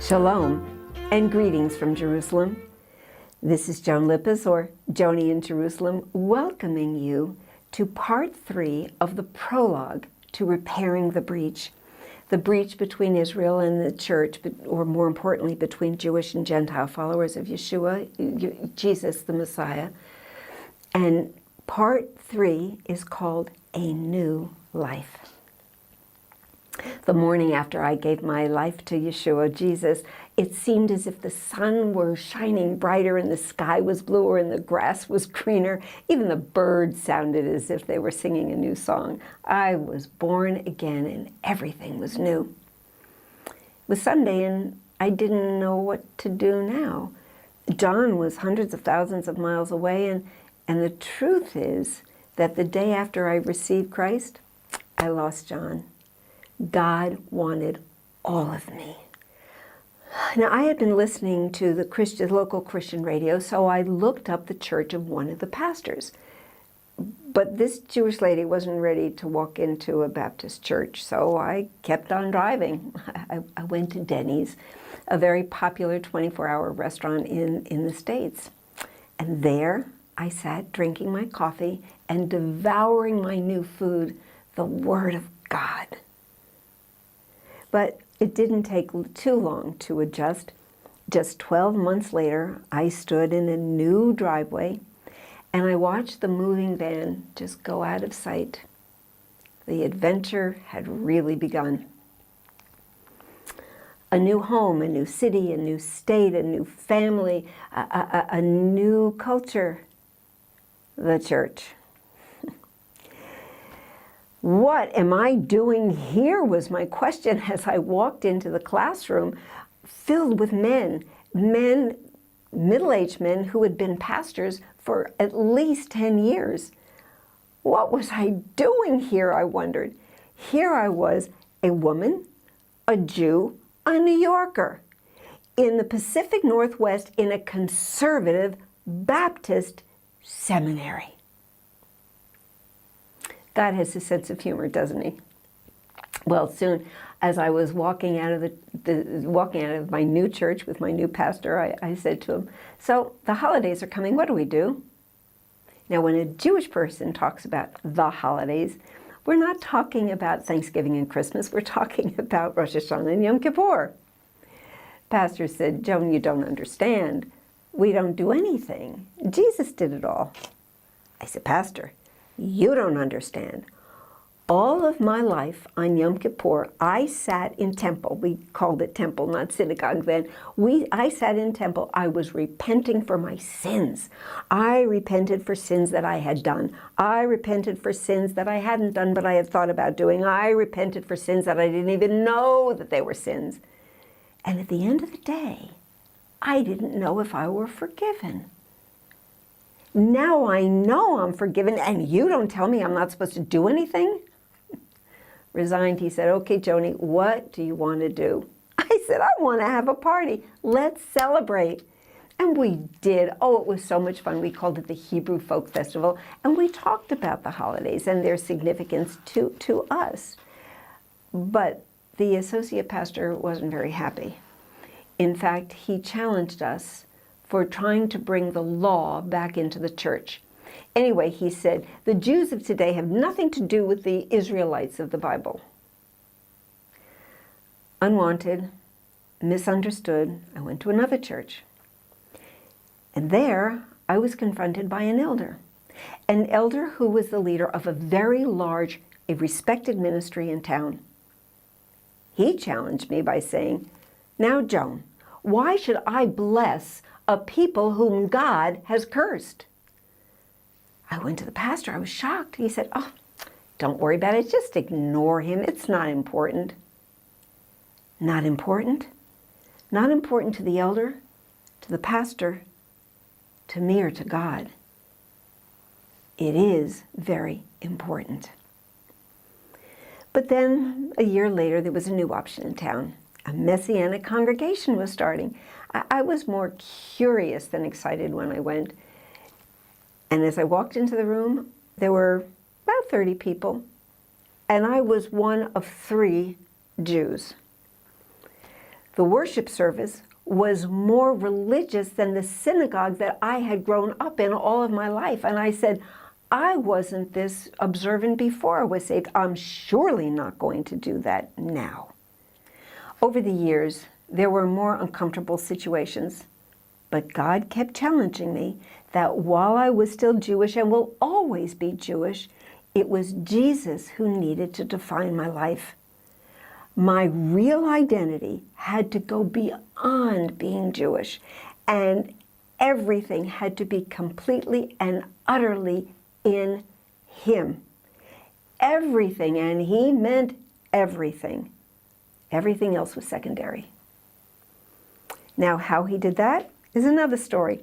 Shalom and greetings from Jerusalem. This is Joan Lippis, or Joni in Jerusalem, welcoming you to part 3 of the prologue to Repairing the breach between Israel and the church, or more importantly, between Jewish and Gentile followers of Yeshua, Jesus the Messiah. And part 3 is called A New Life. The morning after I gave my life to Yeshua, Jesus, it seemed as if the sun were shining brighter and the sky was bluer and the grass was greener. Even the birds sounded as if they were singing a new song. I was born again and everything was new. It was Sunday and I didn't know what to do now. John was hundreds of thousands of miles away, and the truth is that the day after I received Christ, I lost John. God wanted all of me. Now, I had been listening to the local Christian radio, so I looked up the church of one of the pastors. But this Jewish lady wasn't ready to walk into a Baptist church, so I kept on driving. I went to Denny's, a very popular 24-hour restaurant in the States. And there I sat drinking my coffee and devouring my new food, the Word of God. But it didn't take too long to adjust. Just 12 months later, I stood in a new driveway and I watched the moving van just go out of sight. The adventure had really begun. A new home, a new city, a new state, a new family, a new culture, the church. What am I doing here was my question as I walked into the classroom filled with men, middle-aged men who had been pastors for at least 10 years. What was I doing here, I wondered. Here I was, a woman, a Jew, a New Yorker, in the Pacific Northwest in a conservative Baptist seminary. God has a sense of humor, doesn't he? Well, soon as I was walking out of my new church with my new pastor, I said to him, "So the holidays are coming. What do we do?" Now, when a Jewish person talks about the holidays, we're not talking about Thanksgiving and Christmas. We're talking about Rosh Hashanah and Yom Kippur. Pastor said, "Joan, you don't understand. We don't do anything. Jesus did it all." I said, "Pastor, you don't understand. All of my life on Yom Kippur, I sat in temple." We called it temple, not synagogue then. I sat in temple. I was repenting for my sins. I repented for sins that I had done. I repented for sins that I hadn't done but I had thought about doing. I repented for sins that I didn't even know that they were sins. And at the end of the day, I didn't know if I were forgiven. Now I know I'm forgiven, and you don't tell me I'm not supposed to do anything? Resigned, he said, "Okay, Joni, what do you want to do?" I said, "I want to have a party. Let's celebrate." And we did. Oh, it was so much fun. We called it the Hebrew Folk Festival, and we talked about the holidays and their significance to us. But the associate pastor wasn't very happy. In fact, he challenged us for trying to bring the law back into the church. Anyway, he said, the Jews of today have nothing to do with the Israelites of the Bible. Unwanted, misunderstood, I went to another church. And there, I was confronted by an elder who was the leader of a very large, a respected ministry in town. He challenged me by saying, "Now, Joan, why should I bless a people whom God has cursed?" I went to the pastor. I was shocked. He said, "Oh, don't worry about it. Just ignore him. It's not important." Not important? Not important to the elder, to the pastor, to me, or to God. It is very important. But then, a year later, there was a new option in town. A Messianic congregation was starting. I was more curious than excited when I went. And as I walked into the room, there were about 30 people, and I was one of 3 Jews. The worship service was more religious than the synagogue that I had grown up in all of my life. And I said, I wasn't this observant before I was saved. I'm surely not going to do that now. Over the years, there were more uncomfortable situations, but God kept challenging me that while I was still Jewish and will always be Jewish, it was Jesus who needed to define my life. My real identity had to go beyond being Jewish, and everything had to be completely and utterly in Him. Everything, and He meant everything. Everything else was secondary. Now, how He did that is another story.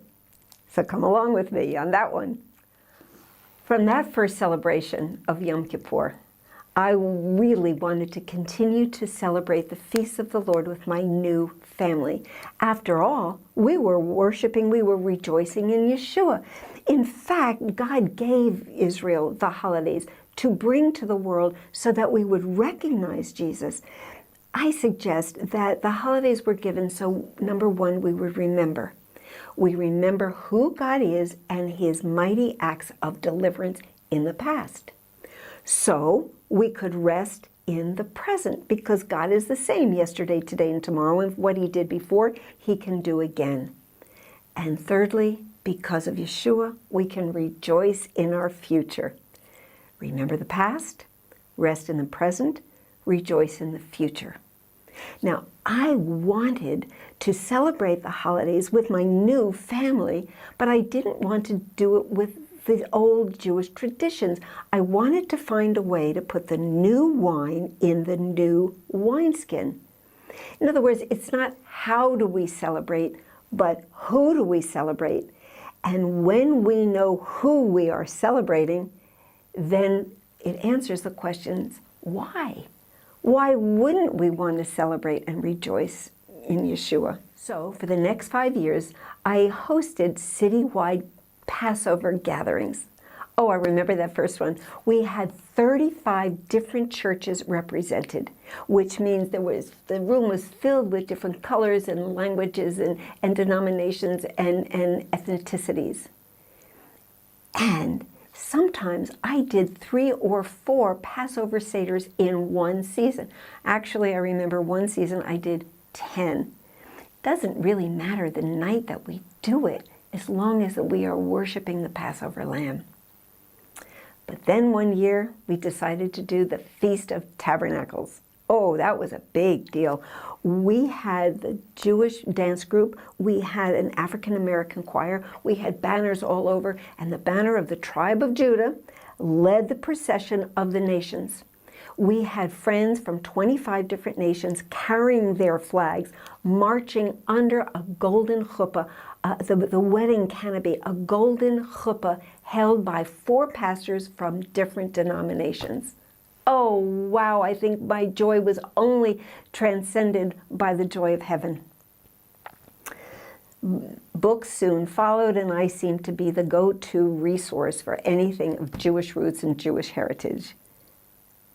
So come along with me on that one. From that first celebration of Yom Kippur, I really wanted to continue to celebrate the feasts of the Lord with my new family. After all, we were worshiping, we were rejoicing in Yeshua. In fact, God gave Israel the holidays to bring to the world so that we would recognize Jesus. I suggest that the holidays were given so, number one, we would remember. We remember who God is and His mighty acts of deliverance in the past. So we could rest in the present because God is the same yesterday, today, and tomorrow, and what He did before, He can do again. And thirdly, because of Yeshua, we can rejoice in our future. Remember the past, rest in the present, rejoice in the future. Now, I wanted to celebrate the holidays with my new family, but I didn't want to do it with the old Jewish traditions. I wanted to find a way to put the new wine in the new wineskin. In other words, it's not how do we celebrate, but who do we celebrate? And when we know who we are celebrating, then it answers the questions, why? Why wouldn't we want to celebrate and rejoice in Yeshua? So for the next 5 years, I hosted citywide Passover gatherings. Oh, I remember that first one. We had 35 different churches represented, which means the room was filled with different colors and languages and denominations and ethnicities. And sometimes I did 3 or 4 Passover Seders in one season. Actually, I remember one season I did 10. Doesn't really matter the night that we do it, as long as we are worshiping the Passover Lamb. But then one year, we decided to do the Feast of Tabernacles. Oh, that was a big deal. We had the Jewish dance group, we had an African-American choir, we had banners all over, and the banner of the tribe of Judah led the procession of the nations. We had friends from 25 different nations carrying their flags, marching under a golden chuppah, the wedding canopy, a golden chuppah held by 4 pastors from different denominations. Oh, wow, I think my joy was only transcended by the joy of heaven. Books soon followed, and I seemed to be the go-to resource for anything of Jewish roots and Jewish heritage.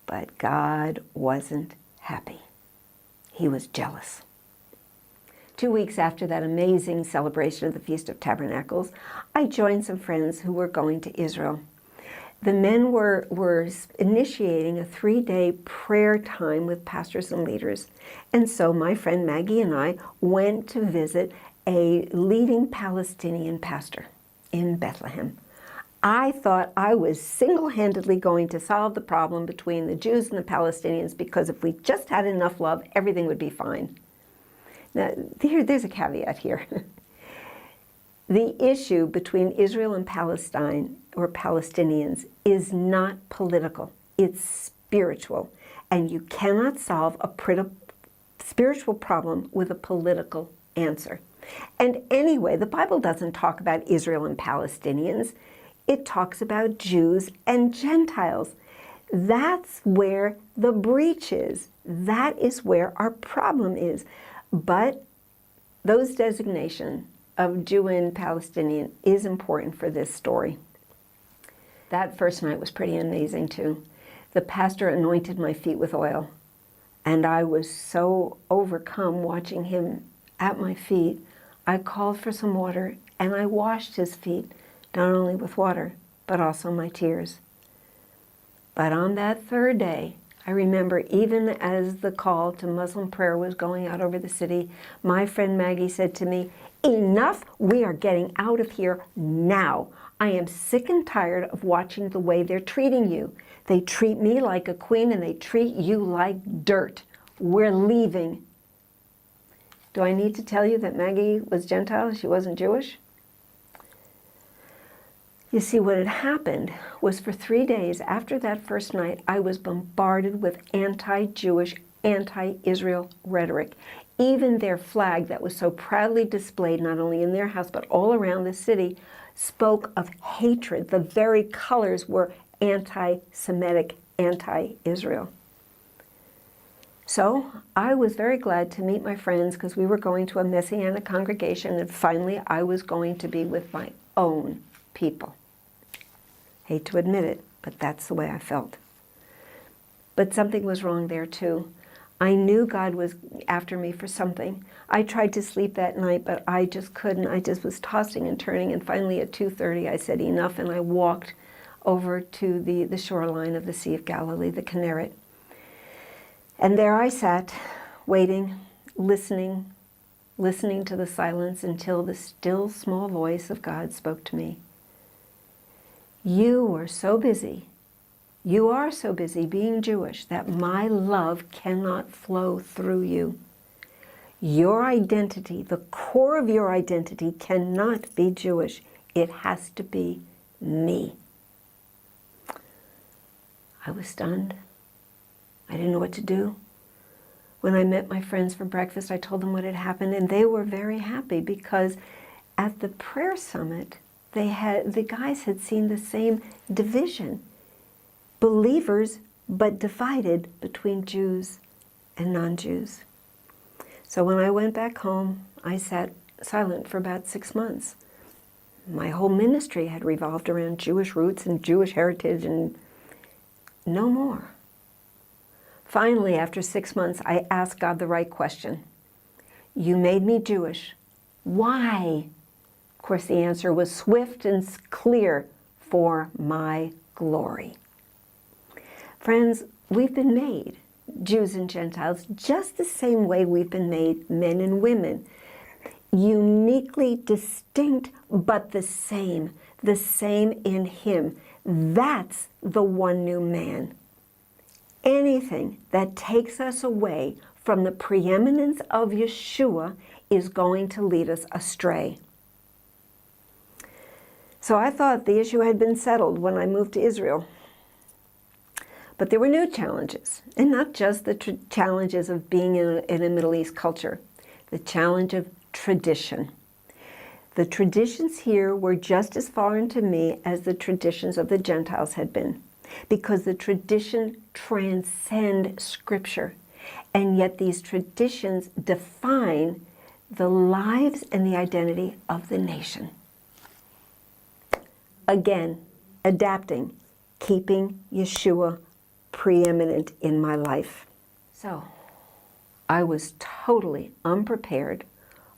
But God wasn't happy. He was jealous. 2 weeks after that amazing celebration of the Feast of Tabernacles, I joined some friends who were going to Israel. The men were initiating a 3-day prayer time with pastors and leaders. And so my friend Maggie and I went to visit a leading Palestinian pastor in Bethlehem. I thought I was single-handedly going to solve the problem between the Jews and the Palestinians because if we just had enough love, everything would be fine. Now, there's a caveat here. The issue between Israel and Palestine, or Palestinians, is not political. It's spiritual. And you cannot solve a spiritual problem with a political answer. And anyway, the Bible doesn't talk about Israel and Palestinians. It talks about Jews and Gentiles. That's where the breach is. That is where our problem is. But those designations of Jew and Palestinian is important for this story. That first night was pretty amazing too. The pastor anointed my feet with oil. And I was so overcome watching him at my feet. I called for some water and I washed his feet, not only with water, but also my tears. But on that third day, I remember even as the call to Muslim prayer was going out over the city, my friend Maggie said to me, "Enough, we are getting out of here now. I am sick and tired of watching the way they're treating you. They treat me like a queen and they treat you like dirt. We're leaving." Do I need to tell you that Maggie was Gentile? She wasn't Jewish? You see, what had happened was for 3 days after that first night, I was bombarded with anti-Jewish, anti-Israel rhetoric. Even their flag that was so proudly displayed, not only in their house, but all around the city, spoke of hatred. The very colors were anti-Semitic, anti-Israel. So I was very glad to meet my friends because we were going to a Messianic congregation, and finally I was going to be with my own people. Hate to admit it, but that's the way I felt. But something was wrong there too. I knew God was after me for something. I tried to sleep that night, but I just couldn't. I just was tossing and turning, and finally at 2:30 I said enough, and I walked over to the shoreline of the Sea of Galilee, the Kinneret. And there I sat, waiting, listening to the silence until the still small voice of God spoke to me. You are so busy being Jewish that my love cannot flow through you. Your identity, the core of your identity, cannot be Jewish. It has to be me. I was stunned. I didn't know what to do. When I met my friends for breakfast, I told them what had happened, and they were very happy because at the prayer summit, the guys had seen the same division. Believers, but divided between Jews and non-Jews. So when I went back home, I sat silent for about 6 months. My whole ministry had revolved around Jewish roots and Jewish heritage, and no more. Finally, after 6 months, I asked God the right question. You made me Jewish. Why? Of course, the answer was swift and clear: for my glory. Friends, we've been made, Jews and Gentiles, just the same way we've been made men and women. Uniquely distinct, but the same in Him. That's the one new man. Anything that takes us away from the preeminence of Yeshua is going to lead us astray. So I thought the issue had been settled when I moved to Israel. But there were new challenges, and not just the challenges of being in a Middle East culture, the challenge of tradition. The traditions here were just as foreign to me as the traditions of the Gentiles had been, because the tradition transcend Scripture, and yet these traditions define the lives and the identity of the nation. Again, adapting, keeping Yeshua preeminent in my life. So, I was totally unprepared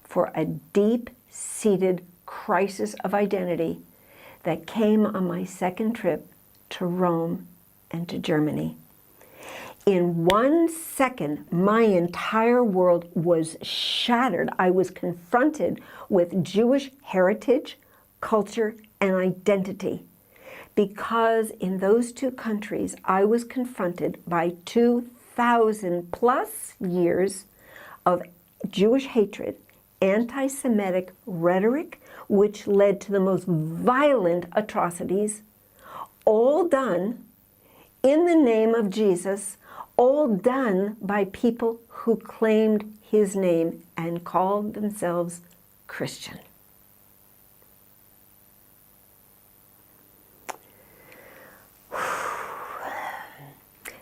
for a deep-seated crisis of identity that came on my second trip to Rome and to Germany. In 1 second, my entire world was shattered. I was confronted with Jewish heritage, culture, and identity. Because in those two countries, I was confronted by 2,000 plus years of Jewish hatred, anti-Semitic rhetoric, which led to the most violent atrocities, all done in the name of Jesus, all done by people who claimed His name and called themselves Christian.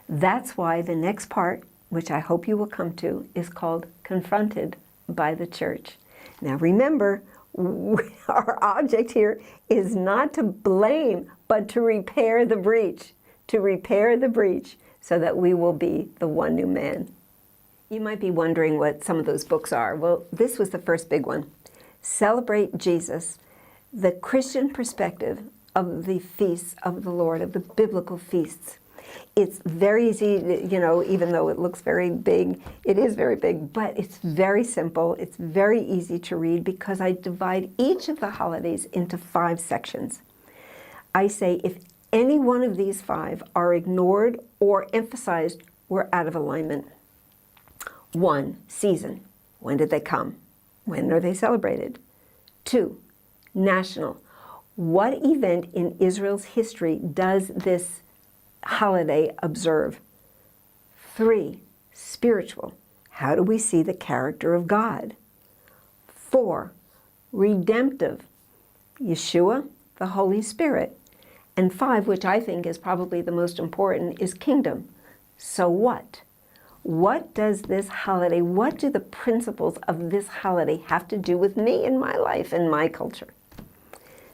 That's why the next part, which I hope you will come to, is called Confronted by the Church. Now remember, our object here is not to blame, but to repair the breach so that we will be the one new man. You might be wondering what some of those books are. Well, this was the first big one. Celebrate Jesus, the Christian perspective of the feasts of the Lord, of the biblical feasts. It's very easy, you know, even though it looks very big, it is very big, but it's very simple. It's very easy to read because I divide each of the holidays into 5 sections. I say if any one of these 5 are ignored or emphasized, we're out of alignment. 1, season. When did they come? When are they celebrated? 2, national. What event in Israel's history does this holiday observe? 3, spiritual. How do we see the character of God? 4, redemptive. Yeshua, the Holy Spirit. And 5, which I think is probably the most important, is kingdom. So what? What does this holiday, what do the principles of this holiday have to do with me and my life and my culture?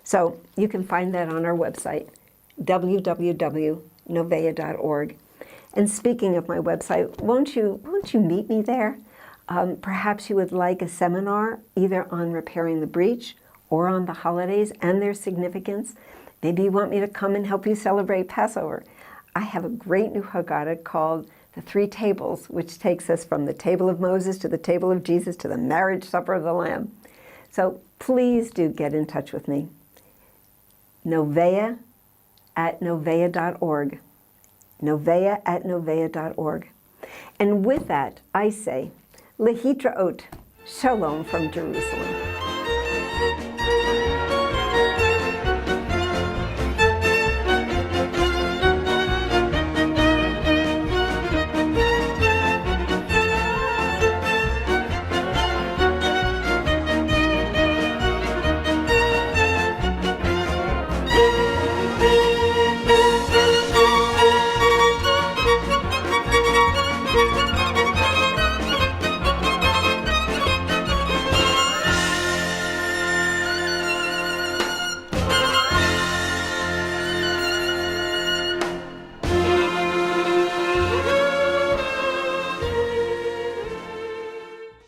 So you can find that on our website, www.novea.org. And speaking of my website, won't you meet me there? Perhaps you would like a seminar either on repairing the breach or on the holidays and their significance. Maybe you want me to come and help you celebrate Passover. I have a great new Haggadah called The 3 Tables, which takes us from the table of Moses to the table of Jesus to the marriage supper of the Lamb. So please do get in touch with me. Novea@novea.org. Novea@novea.org. And with that, I say, Lehitraot, Shalom from Jerusalem.